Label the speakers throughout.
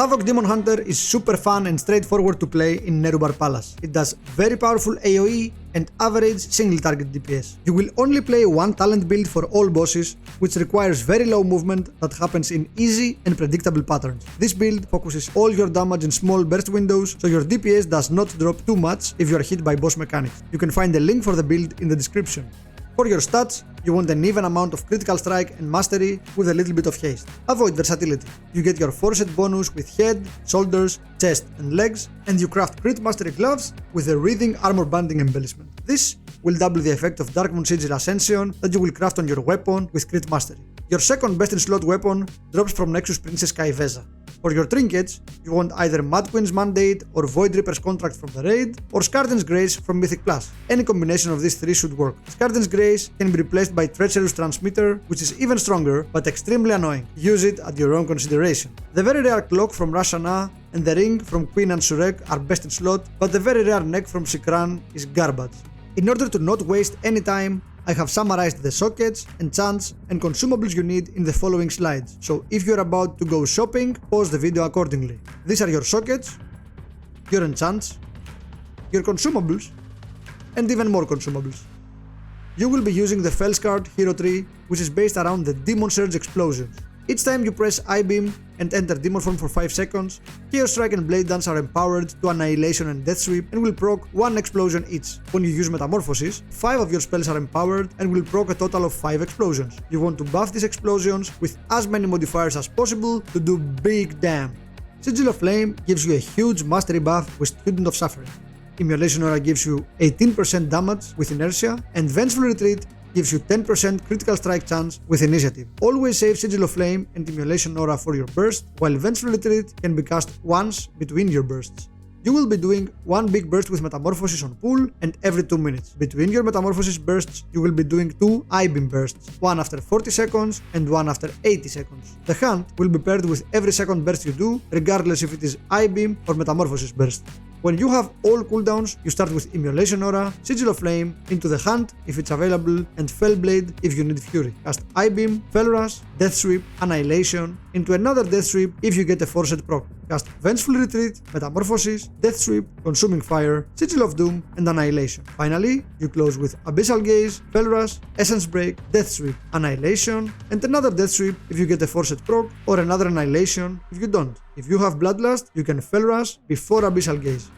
Speaker 1: Havoc Demonhunter is super fun and straightforward to play in Nerub-ar Palace. It does very powerful AoE and average single target DPS. You will only play one talent build for all bosses, which requires very low movement that happens in easy and predictable patterns. This build focuses all your damage in small burst windows, so your DPS does not drop too much if you are hit by boss mechanics. You can find the link for the build in the description. For your stats, you want an even amount of critical strike and mastery with a little bit of haste. Avoid versatility. You get your 4-set bonus with head, shoulders, chest and legs, and you craft crit mastery gloves with a wreathing armor banding embellishment. This will double the effect of Dark Moon Sigil Ascension that you will craft on your weapon with crit mastery. Your second best in slot weapon drops from Nexus Princess Kaiveza. For your trinkets, you want either Mad Queen's Mandate or Void Reaper's Contract from the raid, or Skarden's Grace from Mythic Plus. Any combination of these three should work. Skarden's Grace can be replaced by Treacherous Transmitter, which is even stronger but extremely annoying. Use it at your own consideration. The very rare clock from Rashana and the ring from Queen Ansurek are best in slot, but the very rare neck from Sikran is garbage. In order to not waste any time, I have summarized the sockets, enchants and consumables you need in the following slides, so if you're about to go shopping, pause the video accordingly. These are your sockets, your enchants, your consumables, and even more consumables. You will be using the Fellscard hero tree, which is based around the Demon Surge explosions. Each time you press I-beam and enter demon form for 5 seconds, Chaos Strike and Blade Dance are empowered to Annihilation and Death Sweep and will proc 1 explosion each. When you use Metamorphosis, 5 of your spells are empowered and will proc a total of 5 explosions. You want to buff these explosions with as many modifiers as possible to do big damn. Sigil of Flame gives you a huge mastery buff with Student of Suffering. Immolation Aura gives you 18% damage with Inertia, and Vengeful Retreat gives you 10% critical strike chance with Initiative. Always save Sigil of Flame and Immolation Aura for your burst, while Vengeful Retreat can be cast once between your bursts. You will be doing one big burst with Metamorphosis on pull and every 2 minutes. Between your Metamorphosis bursts, you will be doing 2 I-beam bursts, one after 40 seconds and one after 80 seconds. The hunt will be paired with every second burst you do, regardless if it is I-beam or Metamorphosis burst. When you have all cooldowns, you start with Immolation Aura, Sigil of Flame, into the Hunt if it's available, and Fellblade if you need Fury. Cast I-beam, Fell Rush, Death Sweep, Annihilation, into another Death Sweep if you get a 4-set proc. Cast Vengeful Retreat, Metamorphosis, Death Sweep, Consuming Fire, Sigil of Doom, and Annihilation. Finally, you close with Abyssal Gaze, Fell Rush, Essence Break, Death Sweep, Annihilation, and another Death Sweep if you get a 4-set proc, or another Annihilation if you don't. If you have Bloodlust, you can Fell Rush before Abyssal Gaze.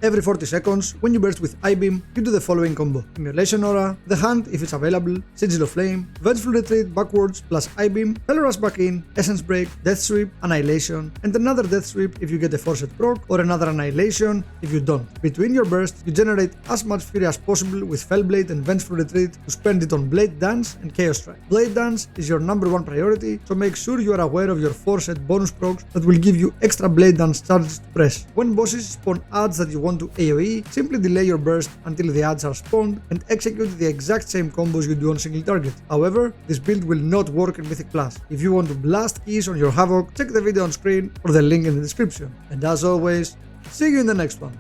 Speaker 1: Every 40 seconds, when you burst with I-beam, you do the following combo: Immolation Aura, the Hunt if it's available, Sigil of Flame, Vengeful Retreat backwards plus I-beam, Fell Rush back in, Essence Break, Death Sweep, Annihilation, and another Death Sweep if you get a 4-set proc, or another Annihilation if you don't. Between your bursts, you generate as much fury as possible with Fellblade and Vengeful Retreat to spend it on Blade Dance and Chaos Strike. Blade Dance is your #1 priority, so make sure you are aware of your 4-set bonus procs that will give you extra Blade Dance charges to press. When bosses spawn adds that you want to AoE, simply delay your burst until the adds are spawned and execute the exact same combos you do on single target. However, this build will not work in Mythic Plus. If you want to blast keys on your Havoc, check the video on screen or the link in the description. And as always, see you in the next one.